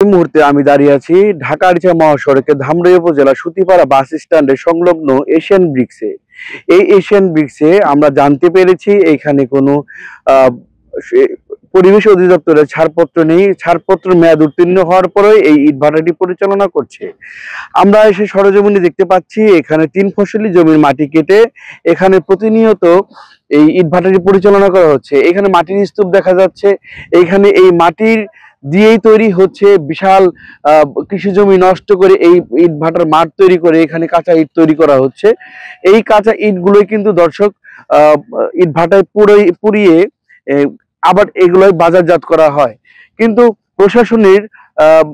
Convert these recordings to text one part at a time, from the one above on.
এই মুহূর্তে আমি দাঁড়িয়ে আছি ঢাকা-আরিচা মহাসড়কে ধামরাই উপজেলা সুতিপাড়া বাস স্ট্যান্ডের সংলগ্ন এশিয়ান ব্রিক্সে। এই এশিয়ান ব্রিক্সে আমরা জানতে পেরেছি এইখানে কোনো আহ, পরিবেশ অধিদপ্তরের ছাড়পত্র নেই। ছাড়পত্র মেয়াদ উত্তীর্ণ হওয়ার পরে এই ইটভাটাটি পরিচালনা করছে। আমরা এসে সরেজমিনে দেখতে পাচ্ছি এখানে 3 ফসলি জমির মাটি কেটে এখানে প্রতিনিয়ত এই ইটভাটাটি পরিচালনা করা হচ্ছে। এখানে মাটির স্তূপ দেখা যাচ্ছে। এইখানে এই মাটির দিয়েই তৈরি হচ্ছে বিশাল কৃষি জমি নষ্ট করে এই ইট ভাটার মাঠ তৈরি করে এখানে কাঁচা ইট তৈরি করা হচ্ছে। এই কাঁচা ইটগুলোই কিন্তু দর্শক আহ ইট ভাটায় পুড়িয়ে আবার এগুলোই বাজারজাত করা হয়। কিন্তু প্রশাসনের আহ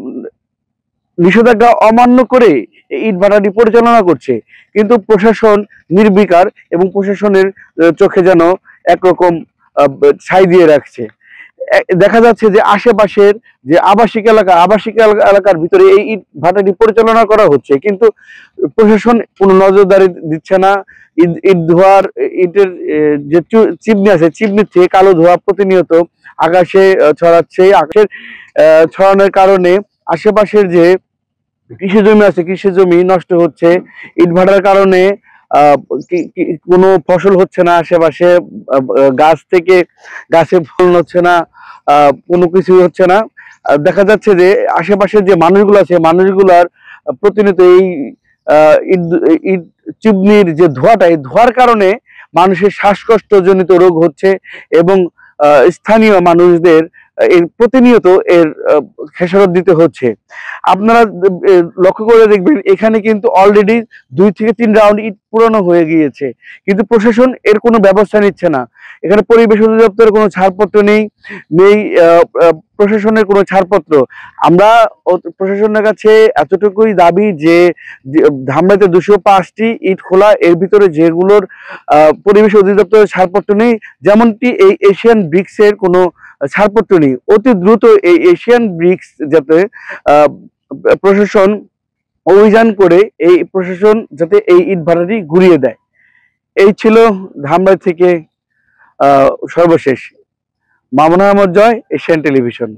নিষেধাজ্ঞা অমান্য করে ইট ভাটাটি পরিচালনা করছে, কিন্তু প্রশাসন নির্বিকার এবং প্রশাসনের চোখে যেন একরকম ছাই দিয়ে রাখছে। দেখা যাচ্ছে যে আশেপাশের যে আবাসিক এলাকার ভিতরে এই ইট ভাটাটি পরিচালনা করা হচ্ছে, কিন্তু প্রশাসন কোনো নজরদারি দিচ্ছে না। ইট ধোয়ার ইটের যে চিমনি আছে, চিমনির থেকে কালো ধোঁয়া প্রতিনিয়ত আকাশে ছড়াচ্ছে। আকাশের ছড়ানোর কারণে আশেপাশের যে কৃষি জমি আছে, কৃষি জমি নষ্ট হচ্ছে। ইট ভাটার কারণে কোনো ফসল হচ্ছে না, আশেপাশে গাছ থেকে গাছে ফলন হচ্ছে না, কোনো কিছু হচ্ছে না। দেখা যাচ্ছে যে আশেপাশের যে মানুষগুলো আছে, মানুষগুলার প্রতিনিয়ত এই ইট চিমনির যে ধোঁয়াটা, এই ধোঁয়ার কারণে মানুষের শ্বাসকষ্ট জনিত রোগ হচ্ছে এবং স্থানীয় মানুষদের এর প্রতিনিয়ত এর খেসারত দিতে হচ্ছে। আপনারা লক্ষ্য করে দেখবেন এখানে কিন্তু অলরেডি 2 থেকে 3 রাউন্ড ইট পুরানো হয়ে গিয়েছে, কিন্তু প্রশাসন এর কোনো ব্যবস্থা নিচ্ছে না। এখানে পরিবেশ অধিদপ্তরের কোনো ছাড়পত্র নেই। প্রশাসনের কোনো ছাড়পত্র। আমরা প্রশাসনের কাছে এতটুকুই দাবি যে ধামরাইতে 205টি ইট খোলা, এর ভিতরে যেগুলোর পরিবেশ অধিদপ্তরের ছাড়পত্র নেই, যেমনটি এই এশিয়ান ব্রিক্সের কোনো ছাড়পত্র নেই। অতি দ্রুত এই এশিয়ান ব্রিক্স যাতে প্রশাসন অভিযান করে যাতে এই ইট ভাটাটি ঘুরিয়ে দেয়। এই ছিল ধামরাই থেকে সর্বশেষ। মামুন আহমদ জয়, এশিয়ান টেলিভিশন।